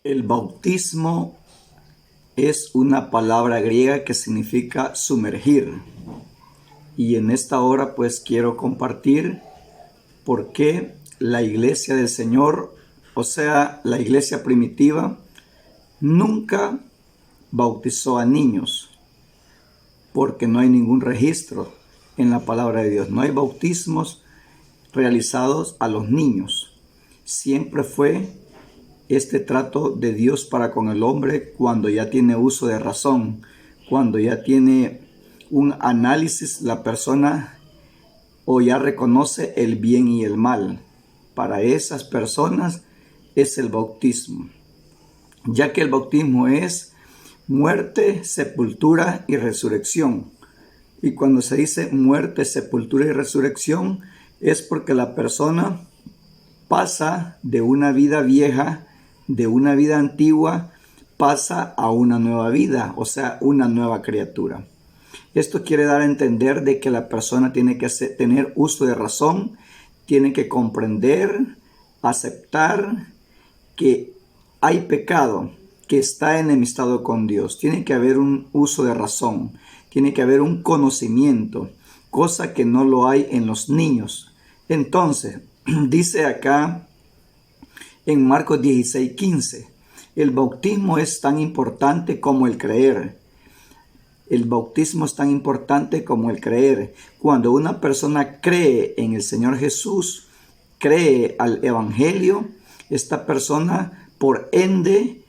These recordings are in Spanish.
El bautismo es una palabra griega que significa sumergir. Y en esta hora pues quiero compartir por qué la iglesia del Señor, o sea, la iglesia primitiva, nunca bautizó a niños, porque no hay ningún registro en la palabra de Dios. No hay bautismos realizados a los niños. Siempre fue este trato de Dios para con el hombre cuando ya tiene uso de razón, cuando ya tiene un análisis la persona o ya reconoce el bien y el mal. Para esas personas es el bautismo, ya que el bautismo es muerte, sepultura y resurrección. Y cuando se dice muerte, sepultura y resurrección, es porque la persona pasa de una vida vieja, de una vida antigua, pasa a una nueva vida, o sea, una nueva criatura. Esto quiere dar a entender de que la persona tiene que tener uso de razón, tiene que comprender, aceptar que hay pecado, que está enemistado con Dios. Tiene que haber un uso de razón, tiene que haber un conocimiento, cosa que no lo hay en los niños. Entonces, dice acá en Marcos 16:15, el bautismo es tan importante como el creer. El bautismo es tan importante como el creer. Cuando una persona cree en el Señor Jesús, cree al Evangelio, esta persona, por ende,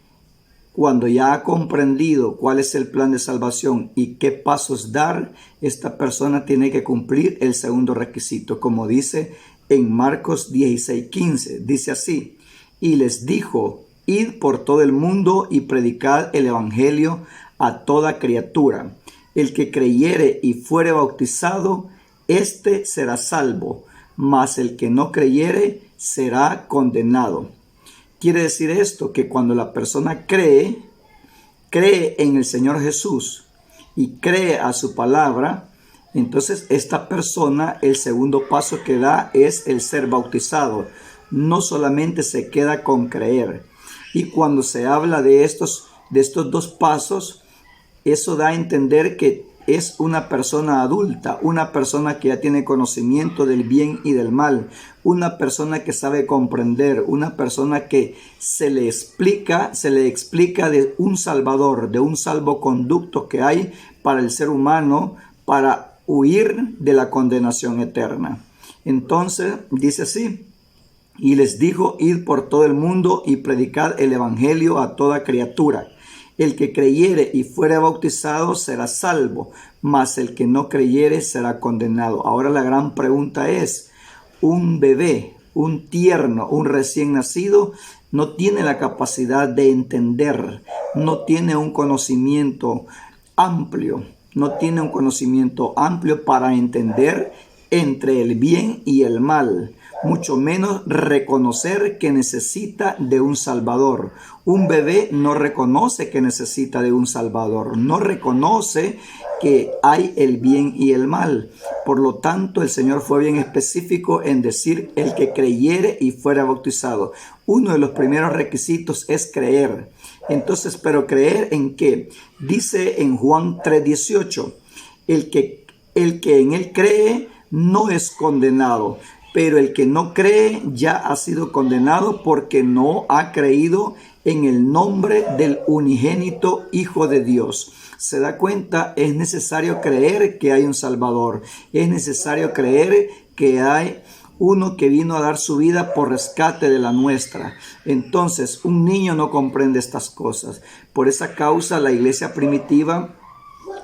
cuando ya ha comprendido cuál es el plan de salvación y qué pasos dar, esta persona tiene que cumplir el segundo requisito, como dice en Marcos 16:15. Dice así: y les dijo, id por todo el mundo y predicad el evangelio a toda criatura. El que creyere y fuere bautizado, éste será salvo, mas el que no creyere será condenado. Quiere decir esto, que cuando la persona cree en el Señor Jesús y cree a su palabra, entonces esta persona, el segundo paso que da es el ser bautizado. No solamente se queda con creer. Y cuando se habla de estos dos pasos, eso da a entender que es una persona adulta, una persona que ya tiene conocimiento del bien y del mal, una persona que sabe comprender, una persona que se le explica de un salvador, de un salvoconducto que hay para el ser humano para huir de la condenación eterna. Entonces dice así: y les dijo, id por todo el mundo y predicad el evangelio a toda criatura. El que creyere y fuere bautizado será salvo, mas el que no creyere será condenado. Ahora la gran pregunta es, un bebé, un tierno, un recién nacido, no tiene la capacidad de entender, no tiene un conocimiento amplio, para entender entre el bien y el mal, mucho menos reconocer que necesita de un salvador. Un bebé no reconoce que necesita de un salvador, no reconoce que hay el bien y el mal. Por lo tanto, el Señor fue bien específico en decir el que creyere y fuera bautizado. Uno de los primeros requisitos es creer. Entonces, ¿pero creer en qué? Dice en Juan 3:18, el que en él cree no es condenado, pero el que no cree ya ha sido condenado porque no ha creído en el nombre del unigénito Hijo de Dios. ¿Se da cuenta? Es necesario creer que hay un Salvador. Es necesario creer que hay uno que vino a dar su vida por rescate de la nuestra. Entonces, un niño no comprende estas cosas. Por esa causa, la iglesia primitiva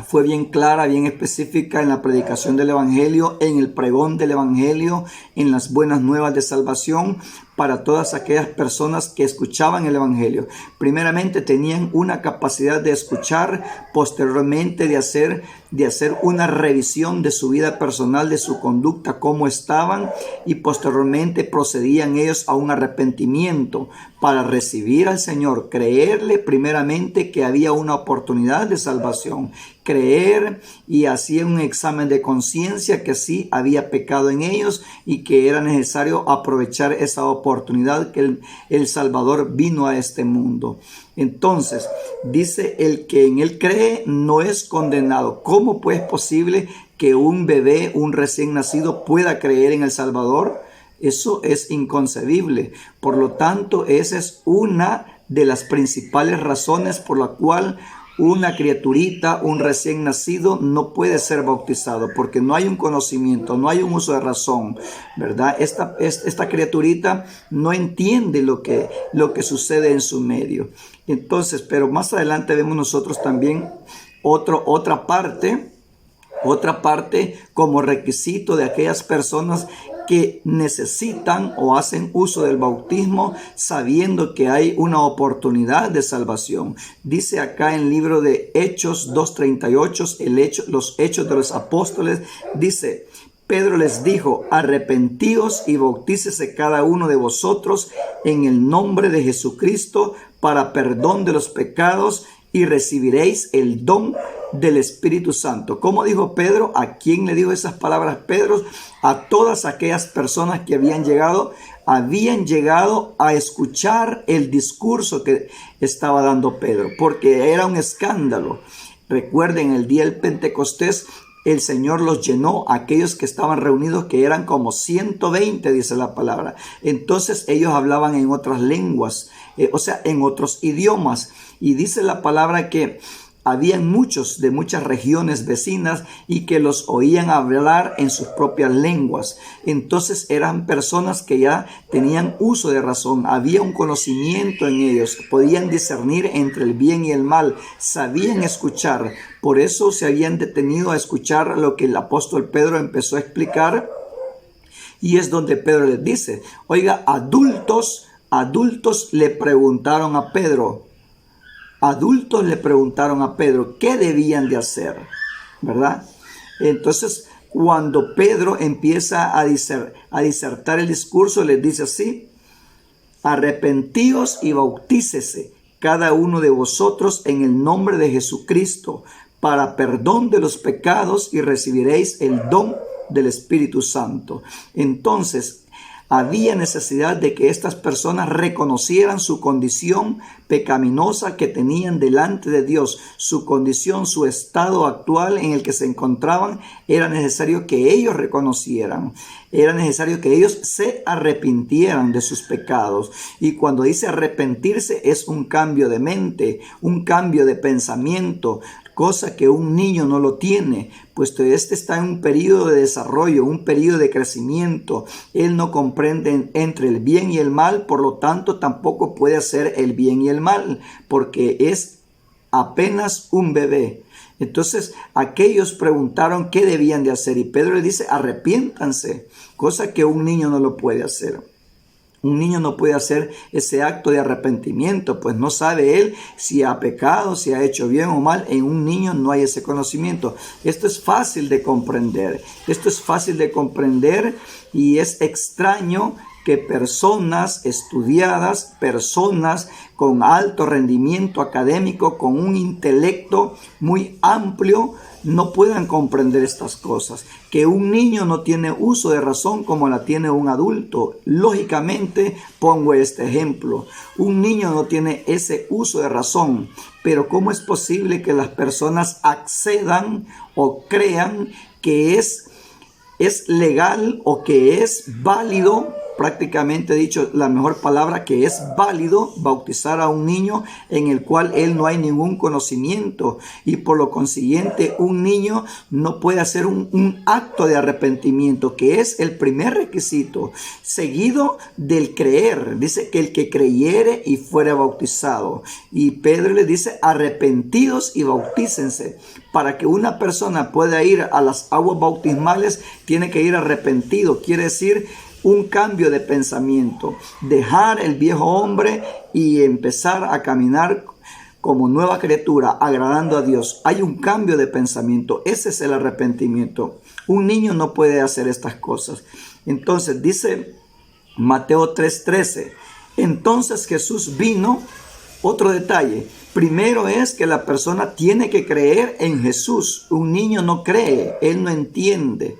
fue bien clara, bien específica en la predicación del evangelio, en el pregón del evangelio, en las buenas nuevas de salvación para todas aquellas personas que escuchaban el evangelio. Primeramente tenían una capacidad de escuchar, posteriormente de hacer una revisión de su vida personal, de su conducta, cómo estaban, y posteriormente procedían ellos a un arrepentimiento para recibir al Señor, creerle primeramente que había una oportunidad de salvación, creer, y hacían un examen de conciencia que sí había pecado en ellos y que era necesario aprovechar esa oportunidad oportunidad que el Salvador vino a este mundo. Entonces, dice, el que en él cree no es condenado. ¿Cómo pues es posible que un bebé, un recién nacido, pueda creer en el Salvador? Eso es inconcebible. Por lo tanto, esa es una de las principales razones por la cual una criaturita, un recién nacido, no puede ser bautizado, porque no hay un conocimiento, no hay un uso de razón, ¿verdad? Esta criaturita no entiende lo que sucede en su medio. Entonces, pero más adelante vemos nosotros también otra parte como requisito de aquellas personas que necesitan o hacen uso del bautismo sabiendo que hay una oportunidad de salvación. Dice acá en el libro de Hechos 2:38, los Hechos de los Apóstoles, dice: Pedro les dijo: arrepentíos y bautícese cada uno de vosotros en el nombre de Jesucristo para perdón de los pecados y recibiréis el don del Espíritu Santo. ¿Cómo dijo Pedro? ¿A quién le dijo esas palabras Pedro? A todas aquellas personas que habían llegado a escuchar el discurso que estaba dando Pedro, porque era un escándalo. Recuerden, el día del Pentecostés, el Señor los llenó, aquellos que estaban reunidos, que eran como 120, dice la palabra. Entonces ellos hablaban en otras lenguas, en otros idiomas. Y dice la palabra que habían muchos de muchas regiones vecinas y que los oían hablar en sus propias lenguas. Entonces eran personas que ya tenían uso de razón, había un conocimiento en ellos, podían discernir entre el bien y el mal, sabían escuchar. Por eso se habían detenido a escuchar lo que el apóstol Pedro empezó a explicar. Y es donde Pedro les dice: oiga, adultos le preguntaron a Pedro, ¿qué debían de hacer? ¿Verdad? Entonces, cuando Pedro empieza a disertar el discurso, les dice así: arrepentíos y bautícese cada uno de vosotros en el nombre de Jesucristo para perdón de los pecados y recibiréis el don del Espíritu Santo. Entonces, había necesidad de que estas personas reconocieran su condición pecaminosa que tenían delante de Dios, su condición, su estado actual en el que se encontraban. Era necesario que ellos reconocieran, era necesario que ellos se arrepintieran de sus pecados. Y cuando dice arrepentirse, es un cambio de mente, un cambio de pensamiento, cosa que un niño no lo tiene, puesto este está en un periodo de desarrollo, un periodo de crecimiento. Él no comprende entre el bien y el mal, por lo tanto tampoco puede hacer el bien y el mal, porque es apenas un bebé. Entonces aquellos preguntaron qué debían de hacer y Pedro le dice: arrepiéntanse, cosa que un niño no lo puede hacer. Un niño no puede hacer ese acto de arrepentimiento, pues no sabe él si ha pecado, si ha hecho bien o mal. En un niño no hay ese conocimiento. Esto es fácil de comprender. Y es extraño que personas estudiadas, personas con alto rendimiento académico, con un intelecto muy amplio, no puedan comprender estas cosas. Que un niño no tiene uso de razón como la tiene un adulto. Lógicamente, pongo este ejemplo. Un niño no tiene ese uso de razón. Pero ¿cómo es posible que las personas accedan o crean que es legal o que es válido? Prácticamente dicho, la mejor palabra, que es válido bautizar a un niño en el cual él no hay ningún conocimiento, y por lo consiguiente un niño no puede hacer un acto de arrepentimiento, que es el primer requisito, seguido del creer. Dice que el que creyere y fuera bautizado, y Pedro le dice: arrepentidos y bautícense. Para que una persona pueda ir a las aguas bautismales, tiene que ir arrepentido, quiere decir un cambio de pensamiento, dejar el viejo hombre y empezar a caminar como nueva criatura, agradando a Dios. Hay un cambio de pensamiento, ese es el arrepentimiento. Un niño no puede hacer estas cosas. Entonces dice Mateo 3:13, entonces Jesús vino. Otro detalle, primero es que la persona tiene que creer en Jesús. Un niño no cree, él no entiende.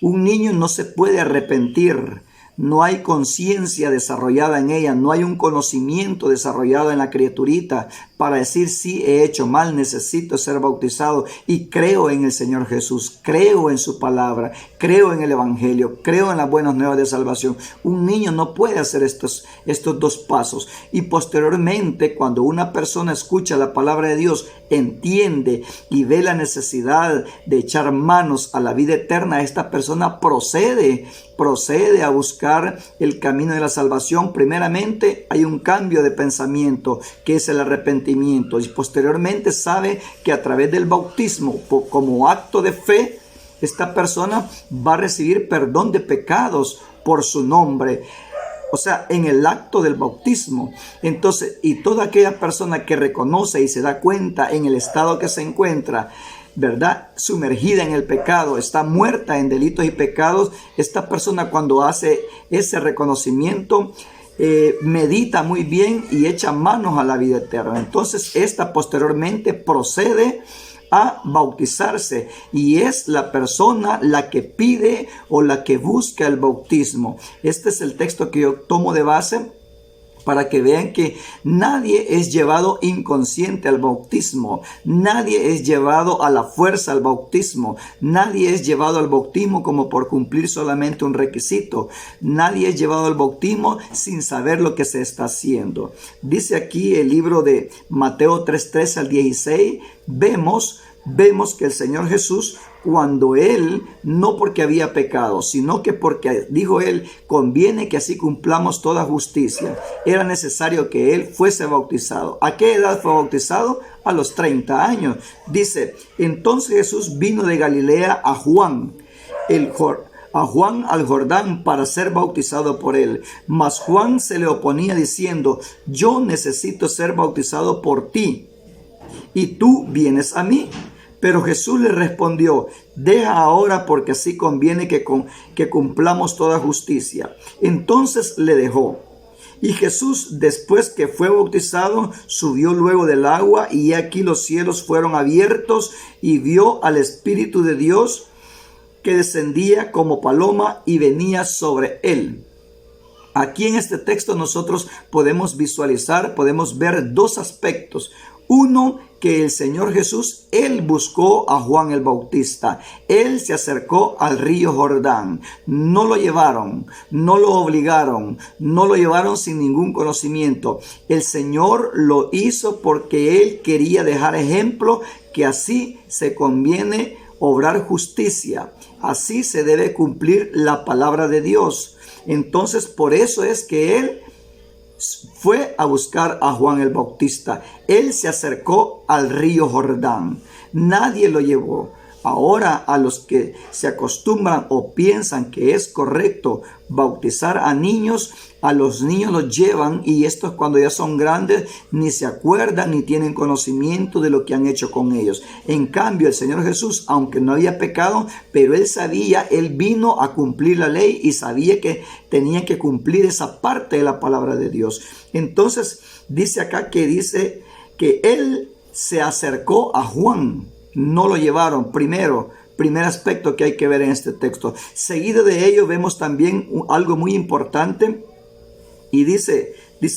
Un niño no se puede arrepentir. no hay conciencia desarrollada en ella, no hay un conocimiento desarrollado en la criaturita para decir: sí, he hecho mal, necesito ser bautizado y creo en el Señor Jesús, creo en su palabra, creo en el Evangelio, creo en las buenas nuevas de salvación. Un niño no puede hacer estos dos pasos. Y posteriormente, cuando una persona escucha la palabra de Dios, entiende y ve la necesidad de echar manos a la vida eterna, esta persona procede a buscar el camino de la salvación. Primeramente hay un cambio de pensamiento, que es el arrepentimiento, y posteriormente sabe que a través del bautismo, como acto de fe, esta persona va a recibir perdón de pecados por su nombre. O sea, en el acto del bautismo. Entonces, y toda aquella persona que reconoce y se da cuenta en el estado que se encuentra, ¿verdad?, sumergida en el pecado, está muerta en delitos y pecados, esta persona, cuando hace ese reconocimiento, medita muy bien y echa manos a la vida eterna. Entonces, esta posteriormente procede a bautizarse, y es la persona la que pide o la que busca el bautismo. Este es el texto que yo tomo de base para que vean que nadie es llevado inconsciente al bautismo, nadie es llevado a la fuerza al bautismo, nadie es llevado al bautismo como por cumplir solamente un requisito, nadie es llevado al bautismo sin saber lo que se está haciendo. Dice aquí el libro de Mateo 3:13 al 16, vemos que el Señor Jesús, cuando Él, no porque había pecado, sino que porque, dijo Él, conviene que así cumplamos toda justicia, era necesario que Él fuese bautizado. ¿A qué edad fue bautizado? A los 30 años. Dice: entonces Jesús vino de Galilea a Juan al Jordán para ser bautizado por él. Mas Juan se le oponía diciendo: yo necesito ser bautizado por ti, y tú vienes a mí. Pero Jesús le respondió: deja ahora, porque así conviene que cumplamos toda justicia. Entonces le dejó. Y Jesús, después que fue bautizado, subió luego del agua, y aquí los cielos fueron abiertos, y vio al Espíritu de Dios que descendía como paloma y venía sobre él. Aquí en este texto nosotros podemos visualizar, podemos ver dos aspectos. Uno, que el Señor Jesús, Él buscó a Juan el Bautista. Él se acercó al río Jordán. No lo llevaron, no lo obligaron, no lo llevaron sin ningún conocimiento. El Señor lo hizo porque Él quería dejar ejemplo que así se conviene obrar justicia. Así se debe cumplir la palabra de Dios. Entonces, por eso es que Él fue a buscar a Juan el Bautista. Él se acercó al río Jordán. Nadie lo llevó. Ahora, a los que se acostumbran o piensan que es correcto bautizar a niños, a los niños los llevan, y estos, cuando ya son grandes, ni se acuerdan ni tienen conocimiento de lo que han hecho con ellos. En cambio, el Señor Jesús, aunque no había pecado, pero Él sabía, Él vino a cumplir la ley y sabía que tenía que cumplir esa parte de la palabra de Dios. Entonces, dice acá que Él se acercó a Juan. No lo llevaron. Primer aspecto que hay que ver en este texto. Seguido de ello vemos también algo muy importante, y dice,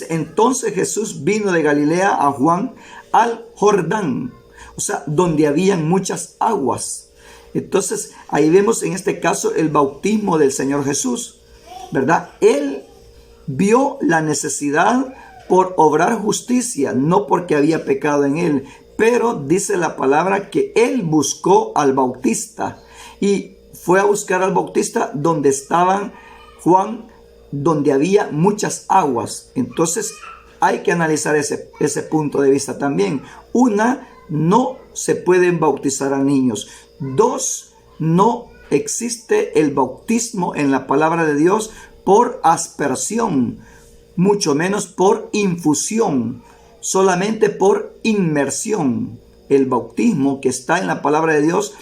entonces Jesús vino de Galilea a Juan al Jordán, o sea, donde habían muchas aguas. Entonces ahí vemos en este caso el bautismo del Señor Jesús, ¿verdad? Él vio la necesidad por obrar justicia, no porque había pecado en él. Pero dice la palabra que Él buscó al Bautista, y fue a buscar al Bautista donde estaban Juan, donde había muchas aguas. Entonces hay que analizar ese punto de vista también. Una, no se pueden bautizar a niños. Dos, no existe el bautismo en la palabra de Dios por aspersión, mucho menos por infusión. Solamente por inmersión. El bautismo que está en la palabra de Dios,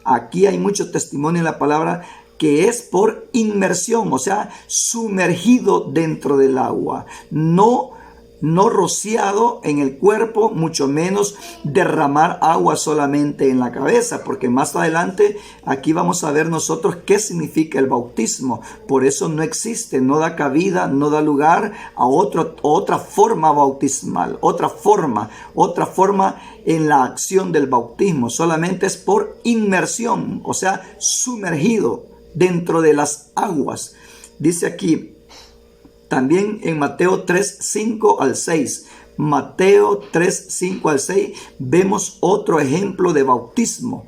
aquí hay mucho testimonio en la palabra, que es por inmersión, o sea, sumergido dentro del agua. No no rociado en el cuerpo, mucho menos derramar agua solamente en la cabeza, porque más adelante aquí vamos a ver nosotros qué significa el bautismo. Por eso no existe, no da cabida, no da lugar a otra forma bautismal, otra forma en la acción del bautismo. Solamente es por inmersión, o sea, sumergido dentro de las aguas. Dice aquí también en Mateo 3, 5 al 6. Mateo 3, 5 al 6 vemos otro ejemplo de bautismo.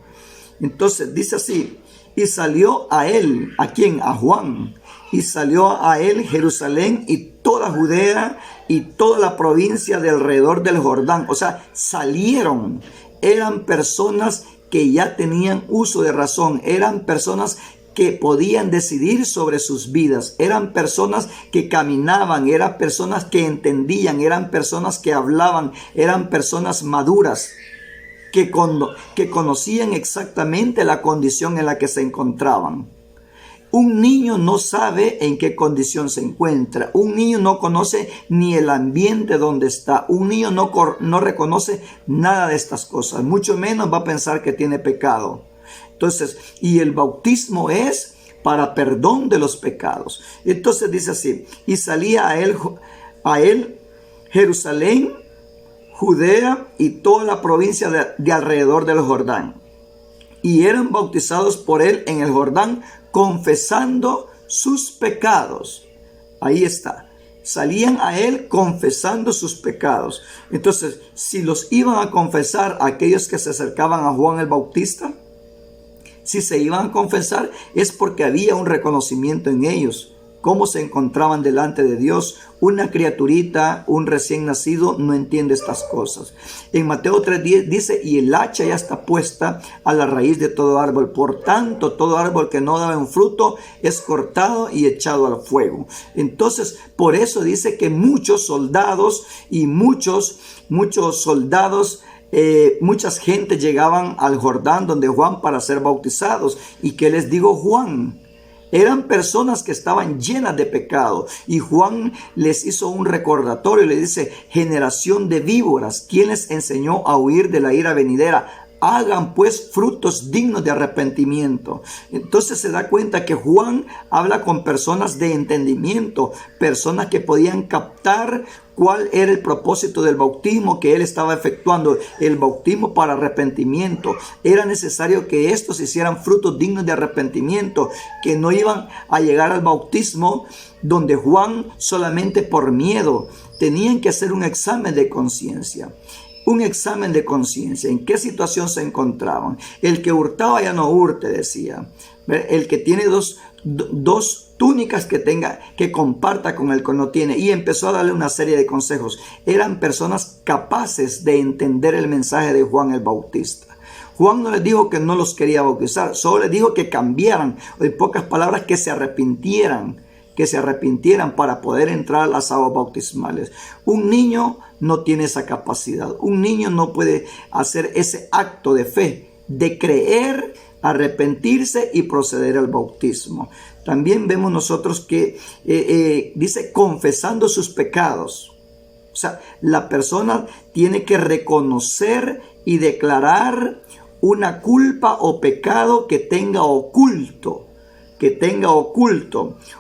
Entonces dice así: y salió a él, ¿a quién? A Juan. Y salió a él Jerusalén y toda Judea y toda la provincia de alrededor del Jordán. O sea, salieron. Eran personas que ya tenían uso de razón. Eran personas que podían decidir sobre sus vidas. Eran personas que caminaban, eran personas que entendían, eran personas que hablaban, eran personas maduras, que conocían exactamente la condición en la que se encontraban. Un niño no sabe en qué condición se encuentra. Un niño no conoce ni el ambiente donde está. Un niño no reconoce nada de estas cosas. Mucho menos va a pensar que tiene pecado. Entonces, y el bautismo es para perdón de los pecados. Entonces dice así: y salía a él Jerusalén, Judea y toda la provincia de alrededor del Jordán. Y eran bautizados por él en el Jordán, confesando sus pecados. Ahí está. Salían a él confesando sus pecados. Entonces, si los iban a confesar aquellos que se acercaban a Juan el Bautista, si se iban a confesar es porque había un reconocimiento en ellos, cómo se encontraban delante de Dios. Una criaturita, un recién nacido, no entiende estas cosas. En Mateo 3:10 dice: y el hacha ya está puesta a la raíz de todo árbol. Por tanto, todo árbol que no da un fruto es cortado y echado al fuego. Entonces, por eso dice que muchos soldados y muchos soldados, muchas gente llegaban al Jordán donde Juan para ser bautizados. ¿Y qué les digo Juan? Eran personas que estaban llenas de pecado, y Juan les hizo un recordatorio. Le dice: generación de víboras, ¿quién les enseñó a huir de la ira venidera? Hagan pues frutos dignos de arrepentimiento. Entonces se da cuenta que Juan habla con personas de entendimiento, personas que podían captar cuál era el propósito del bautismo que él estaba efectuando, el bautismo para arrepentimiento. Era necesario que estos hicieran frutos dignos de arrepentimiento, que no iban a llegar al bautismo donde Juan solamente por miedo. Tenían que hacer un examen de conciencia. Un examen de conciencia. ¿En qué situación se encontraban? El que hurtaba ya no hurte, decía. El que tiene dos túnicas que comparta con el que no tiene. Y empezó a darle una serie de consejos. Eran personas capaces de entender el mensaje de Juan el Bautista. Juan no les dijo que no los quería bautizar, solo les dijo que cambiaran, o en pocas palabras, que se arrepintieran para poder entrar a las aguas bautismales. Un niño no tiene esa capacidad. Un niño no puede hacer ese acto de fe, de creer, arrepentirse y proceder al bautismo. También vemos nosotros que dice confesando sus pecados. O sea, la persona tiene que reconocer y declarar una culpa o pecado que tenga oculto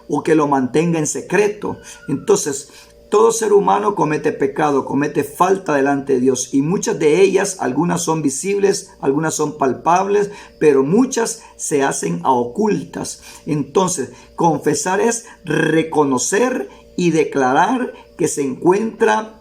o que lo mantenga en secreto. Entonces, todo ser humano comete pecado, comete falta delante de Dios, y muchas de ellas, algunas son visibles, algunas son palpables, pero muchas se hacen a ocultas. Entonces, confesar es reconocer y declarar que se encuentra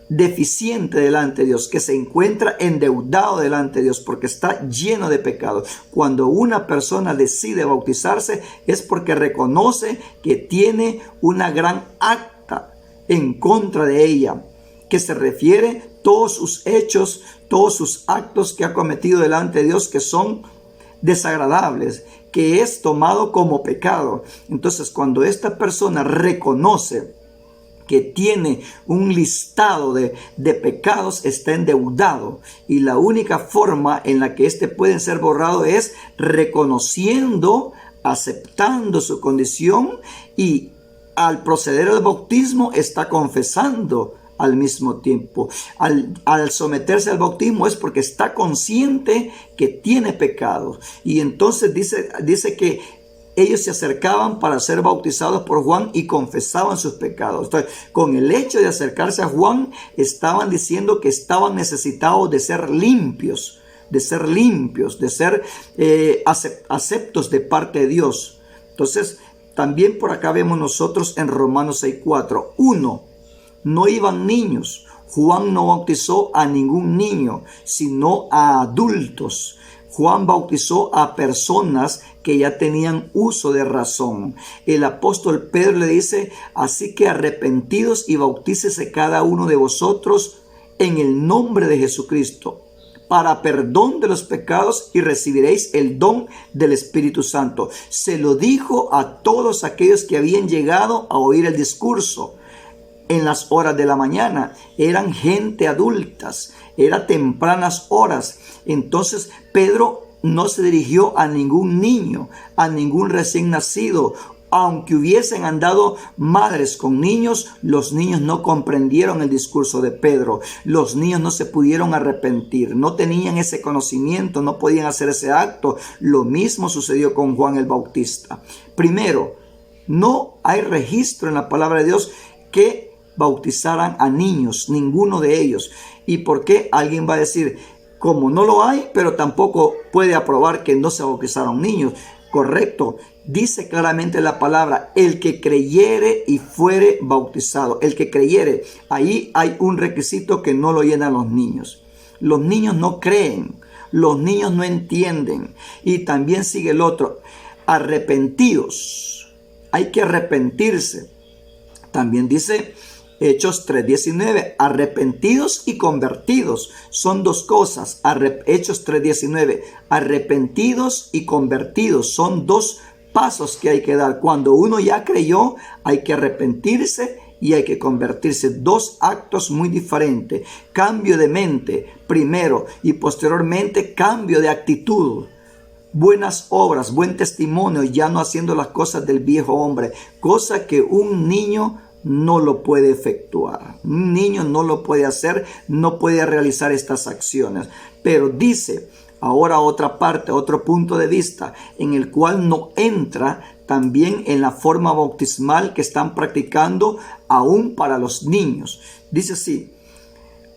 deficiente delante de Dios, que se encuentra endeudado delante de Dios porque está lleno de pecado. Cuando una persona decide bautizarse es porque reconoce que tiene una gran acta en contra de ella, que se refiere todos sus hechos, todos sus actos que ha cometido delante de Dios que son desagradables, que es tomado como pecado. Entonces, cuando esta persona reconoce que tiene un listado de pecados, está endeudado, y la única forma en la que pueden ser borrado es reconociendo, aceptando su condición y al proceder al bautismo está confesando al mismo tiempo. Al someterse al bautismo es porque está consciente que tiene pecado. Y entonces dice que ellos se acercaban para ser bautizados por Juan y confesaban sus pecados. Entonces, con el hecho de acercarse a Juan, estaban diciendo que estaban necesitados de ser limpios, de ser aceptos de parte de Dios. Entonces, también por acá vemos nosotros en Romanos 6:4. 1. No iban niños. Juan no bautizó a ningún niño, sino a adultos. Juan bautizó a personas que ya tenían uso de razón. El apóstol Pedro le dice: así que arrepentidos y bautícese cada uno de vosotros en el nombre de Jesucristo, para perdón de los pecados, y recibiréis el don del Espíritu Santo. Se lo dijo a todos aquellos que habían llegado a oír el discurso en las horas de la mañana. Eran gente adultas, eran tempranas horas. Entonces Pedro no se dirigió a ningún niño, a ningún recién nacido. Aunque hubiesen andado madres con niños, los niños no comprendieron el discurso de Pedro. Los niños no se pudieron arrepentir, no tenían ese conocimiento, no podían hacer ese acto. Lo mismo sucedió con Juan el Bautista. Primero, no hay registro en la palabra de Dios que bautizaran a niños, ninguno de ellos. ¿Y por qué? Alguien va a decir: como no lo hay, pero tampoco puede aprobar que no se bautizaron niños. Correcto. Dice claramente la palabra: el que creyere y fuere bautizado. El que creyere. Ahí hay un requisito que no lo llenan los niños. Los niños no creen. Los niños no entienden. Y también sigue el otro: arrepentidos. Hay que arrepentirse. También dice Hechos 3:19, arrepentidos y convertidos. Son dos cosas. Hechos 3:19, arrepentidos y convertidos. Son dos pasos que hay que dar. Cuando uno ya creyó, hay que arrepentirse y hay que convertirse. Dos actos muy diferentes. Cambio de mente primero y posteriormente cambio de actitud. Buenas obras, buen testimonio, ya no haciendo las cosas del viejo hombre, cosa que un niño no lo puede efectuar. Un niño no lo puede hacer, no puede realizar estas acciones. Pero dice ahora otra parte, otro punto de vista, en el cual no entra también en la forma bautismal que están practicando aún para los niños. Dice así: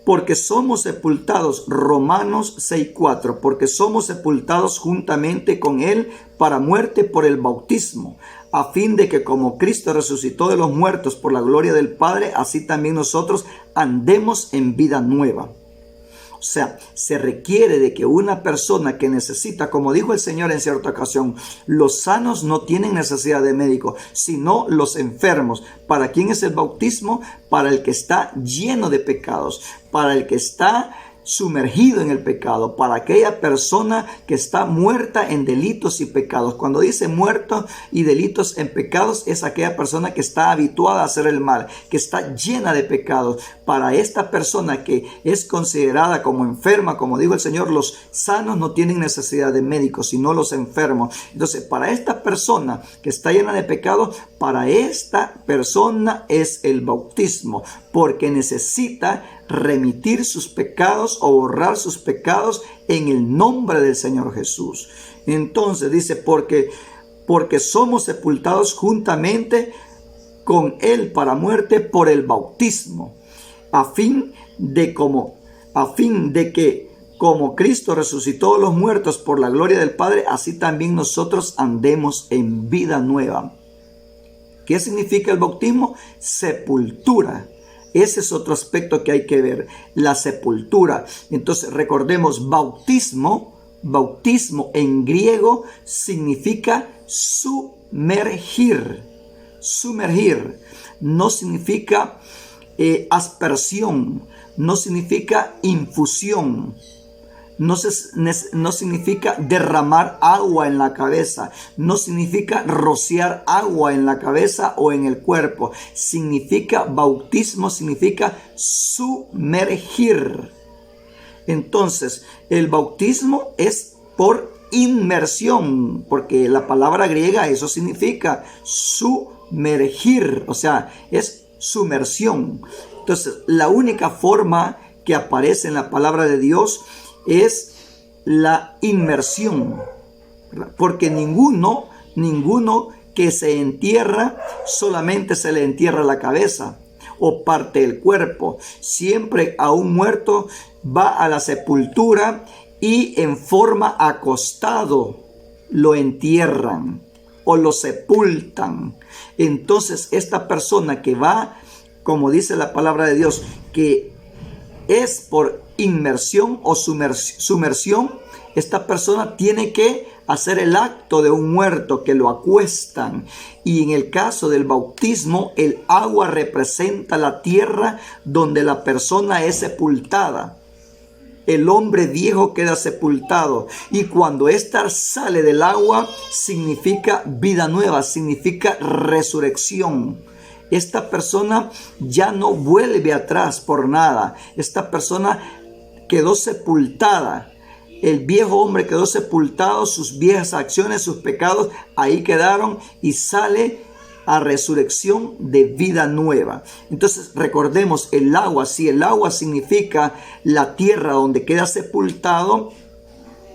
porque somos sepultados, Romanos 6:4, porque somos sepultados juntamente con Él para muerte por el bautismo, a fin de que como Cristo resucitó de los muertos por la gloria del Padre, así también nosotros andemos en vida nueva. O sea, se requiere de que una persona que necesita, como dijo el Señor en cierta ocasión, los sanos no tienen necesidad de médico, sino los enfermos. ¿Para quién es el bautismo? Para el que está lleno de pecados, para el que está sumergido en el pecado, para aquella persona que está muerta en delitos y pecados. Cuando dice muerto y delitos en pecados, es aquella persona que está habituada a hacer el mal, que está llena de pecados. Para esta persona que es considerada como enferma, como dijo el Señor, los sanos no tienen necesidad de médicos, sino los enfermos. Entonces, para esta persona que está llena de pecados, para esta persona es el bautismo, porque necesita remitir sus pecados o borrar sus pecados en el nombre del Señor Jesús. Entonces dice: porque somos sepultados juntamente con Él para muerte por el bautismo, a fin de que como Cristo resucitó de los muertos por la gloria del Padre, así también nosotros andemos en vida nueva. ¿Qué significa el bautismo? Sepultura. Ese es otro aspecto que hay que ver, la sepultura. Entonces recordemos, bautismo en griego significa sumergir. Sumergir no significa aspersión, no significa infusión. No significa derramar agua en la cabeza, no significa rociar agua en la cabeza o en el cuerpo. Bautismo significa sumergir. Entonces, el bautismo es por inmersión, porque la palabra griega eso significa sumergir. sumergir, o sea, es sumersión. Entonces, la única forma que aparece en la palabra de Dios es la inmersión, porque ninguno que se entierra solamente se le entierra la cabeza o parte del cuerpo. Siempre a un muerto va a la sepultura y en forma acostado lo entierran o lo sepultan. Entonces esta persona que va, como dice la palabra de Dios, que es por inmersión o sumersión, esta persona tiene que hacer el acto de un muerto, que lo acuestan. Y en el caso del bautismo, el agua representa la tierra donde la persona es sepultada. El hombre viejo queda sepultado, y cuando ésta sale del agua significa vida nueva, significa resurrección. Esta persona ya no vuelve atrás por nada. Esta persona quedó sepultada. El viejo hombre quedó sepultado, sus viejas acciones, sus pecados, ahí quedaron, y sale a resurrección de vida nueva. Entonces recordemos, el agua, si el agua significa la tierra donde queda sepultado,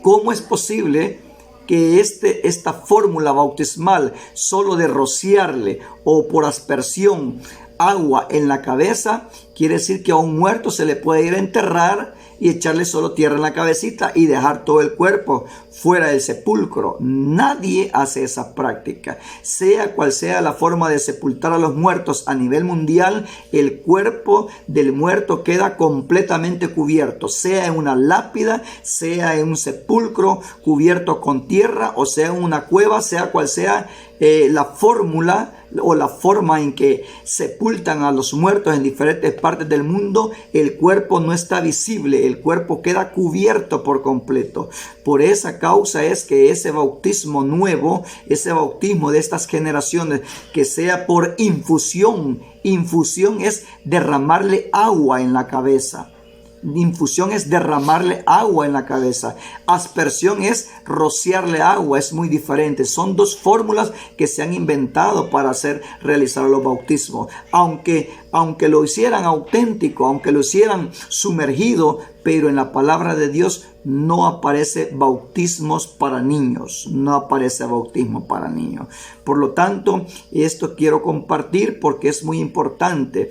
¿cómo es posible que esta fórmula bautismal, solo de rociarle o por aspersión agua en la cabeza, quiere decir que a un muerto se le puede ir a enterrar y echarle solo tierra en la cabecita y dejar todo el cuerpo fuera del sepulcro? Nadie hace esa práctica. Sea cual sea la forma de sepultar a los muertos a nivel mundial, el cuerpo del muerto queda completamente cubierto, sea en una lápida, sea en un sepulcro cubierto con tierra, o sea en una cueva, sea cual sea la fórmula o la forma en que sepultan a los muertos en diferentes partes del mundo. El cuerpo no está visible, el cuerpo queda cubierto por completo. Por esa causa es que ese bautismo nuevo, ese bautismo de estas generaciones, que sea por infusión es derramarle agua en la cabeza. Infusión es derramarle agua en la cabeza. Aspersión es rociarle agua, es muy diferente. Son dos fórmulas que se han inventado para realizar los bautismos. Aunque lo hicieran auténtico, aunque lo hicieran sumergido, pero en la palabra de Dios no aparece bautismos para niños. No aparece bautismo para niños. Por lo tanto, esto quiero compartir porque es muy importante.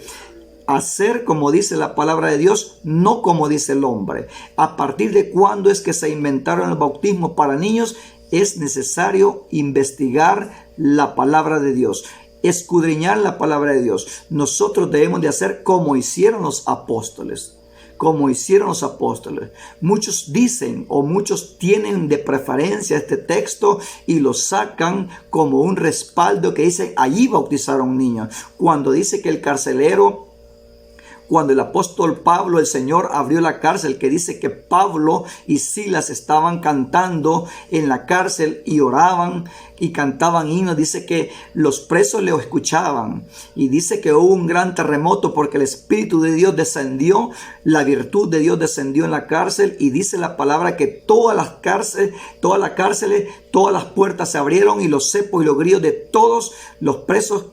Hacer como dice la palabra de Dios, no como dice el hombre. ¿A partir de cuándo es que se inventaron el bautismo para niños? Es necesario investigar la palabra de Dios, escudriñar la palabra de Dios. Nosotros debemos de hacer como hicieron los apóstoles. Como hicieron los apóstoles. Muchos dicen o muchos tienen de preferencia este texto y lo sacan como un respaldo que dice allí bautizaron niños. Cuando dice que el carcelero, cuando el apóstol Pablo, el Señor abrió la cárcel, que dice que Pablo y Silas estaban cantando en la cárcel y oraban y cantaban himnos, dice que los presos le escuchaban, y dice que hubo un gran terremoto porque el Espíritu de Dios descendió, la virtud de Dios descendió en la cárcel, y dice la palabra que todas las puertas se abrieron y los cepos y los grillos de todos los presos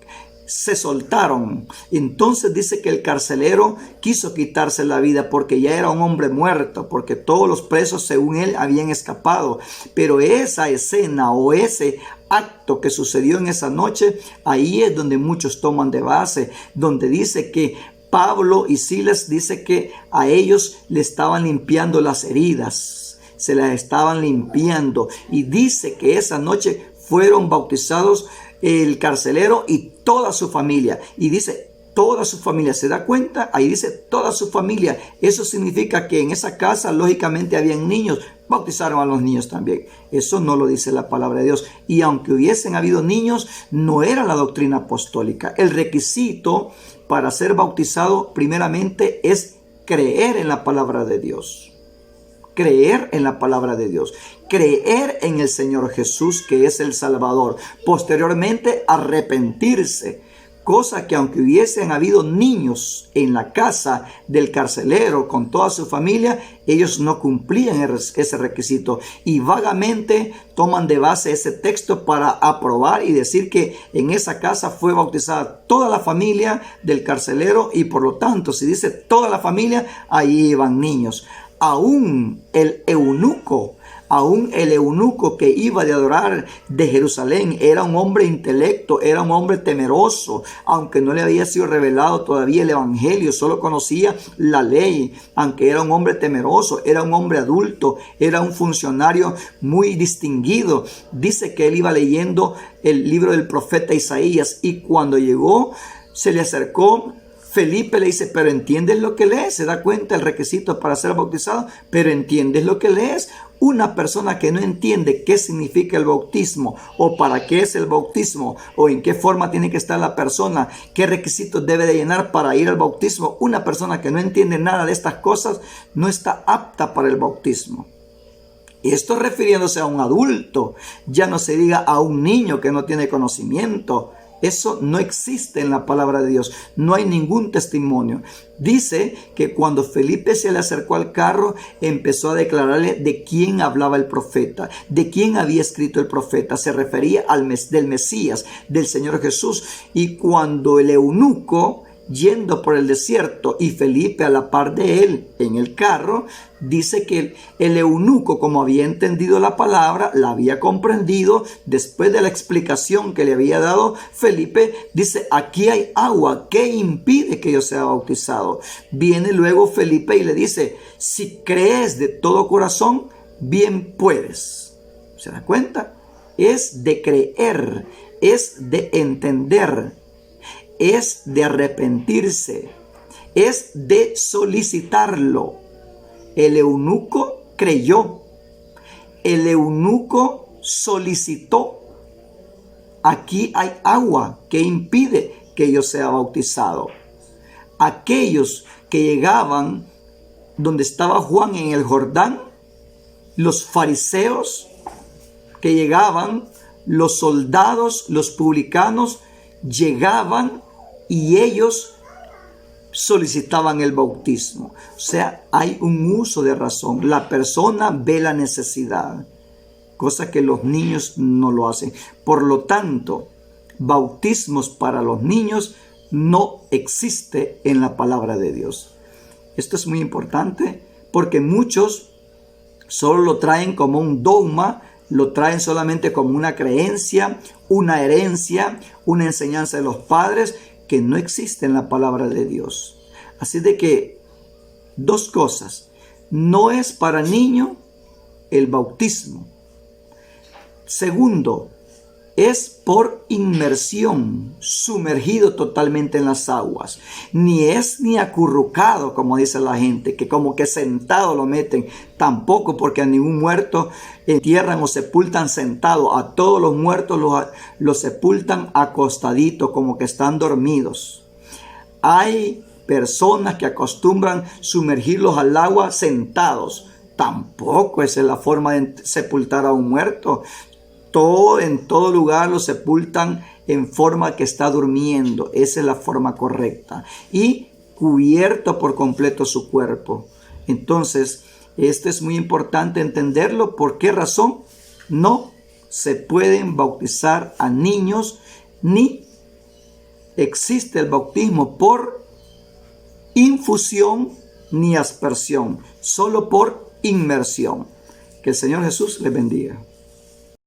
se soltaron. Entonces dice que el carcelero quiso quitarse la vida porque ya era un hombre muerto, porque todos los presos según él habían escapado. Pero esa escena o ese acto que sucedió en esa noche, ahí es donde muchos toman de base, donde dice que Pablo y Silas, dice que a ellos le estaban limpiando las heridas, se las estaban limpiando, y dice que esa noche fueron bautizados el carcelero y toda su familia. Y dice toda su familia. ¿Se da cuenta? Ahí dice toda su familia. Eso significa que en esa casa lógicamente habían niños. Bautizaron a los niños también. Eso no lo dice la palabra de Dios. Y aunque hubiesen habido niños, no era la doctrina apostólica. El requisito para ser bautizado primeramente es creer en la palabra de Dios. Creer en la palabra de Dios, creer en el Señor Jesús, que es el Salvador. Posteriormente, arrepentirse. cosa que aunque hubiesen habido niños en la casa del carcelero con toda su familia, ellos no cumplían ese requisito y vagamente toman de base ese texto para aprobar y decir que en esa casa fue bautizada toda la familia del carcelero y por lo tanto, si dice toda la familia, ahí iban niños. Aún el eunuco que iba de adorar de Jerusalén era un hombre intelecto, era un hombre temeroso, aunque no le había sido revelado todavía el evangelio, solo conocía la ley, aunque era un hombre temeroso, era un hombre adulto, era un funcionario muy distinguido. Dice que él iba leyendo el libro del profeta Isaías y cuando llegó, se le acercó Felipe, le dice, pero ¿entiendes lo que lees? Se da cuenta el requisito para ser bautizado, pero ¿entiendes lo que lees? Una persona que no entiende qué significa el bautismo o para qué es el bautismo o en qué forma tiene que estar la persona, qué requisitos debe de llenar para ir al bautismo, una persona que no entiende nada de estas cosas no está apta para el bautismo. Esto refiriéndose a un adulto, ya no se diga a un niño que no tiene conocimiento. Eso no existe en la palabra de Dios. No hay ningún testimonio. Dice que cuando Felipe se le acercó al carro, empezó a declararle de quién hablaba el profeta, de quién había escrito el profeta. Se refería del Mesías, del Señor Jesús. Y cuando el eunuco, yendo por el desierto y Felipe a la par de él en el carro, dice que el eunuco, como había entendido la palabra, la había comprendido, después de la explicación que le había dado Felipe, dice, aquí hay agua, ¿qué impide que yo sea bautizado? Viene luego Felipe y le dice, si crees de todo corazón, bien puedes. ¿Se da cuenta? Es de creer, es de entender, es de arrepentirse, es de solicitarlo. El eunuco creyó, el eunuco solicitó. Aquí hay agua, que impide que yo sea bautizado. Aquellos que llegaban donde estaba Juan en el Jordán, los fariseos que llegaban, los soldados, los publicanos, llegaban y ellos solicitaban el bautismo. O sea, hay un uso de razón. La persona ve la necesidad, cosa que los niños no lo hacen. Por lo tanto, bautismos para los niños no existe en la palabra de Dios. Esto es muy importante porque muchos solo lo traen como un dogma, lo traen solamente como una creencia, una herencia, una enseñanza de los padres que no existe en la palabra de Dios. Así de que, dos cosas. No es para niño el bautismo. Segundo, es por inmersión, sumergido totalmente en las aguas. Ni es ni acurrucado, como dice la gente, que como que sentado lo meten. Tampoco, porque a ningún muerto entierran o sepultan sentado. A todos los muertos los sepultan acostaditos, como que están dormidos. Hay personas que acostumbran sumergirlos al agua sentados. Tampoco esa es la forma de sepultar a un muerto. En todo lugar lo sepultan en forma que está durmiendo. Esa es la forma correcta. Y cubierto por completo su cuerpo. Entonces, esto es muy importante entenderlo. ¿Por qué razón? No se pueden bautizar a niños, ni existe el bautismo por infusión ni aspersión, solo por inmersión. Que el Señor Jesús les bendiga.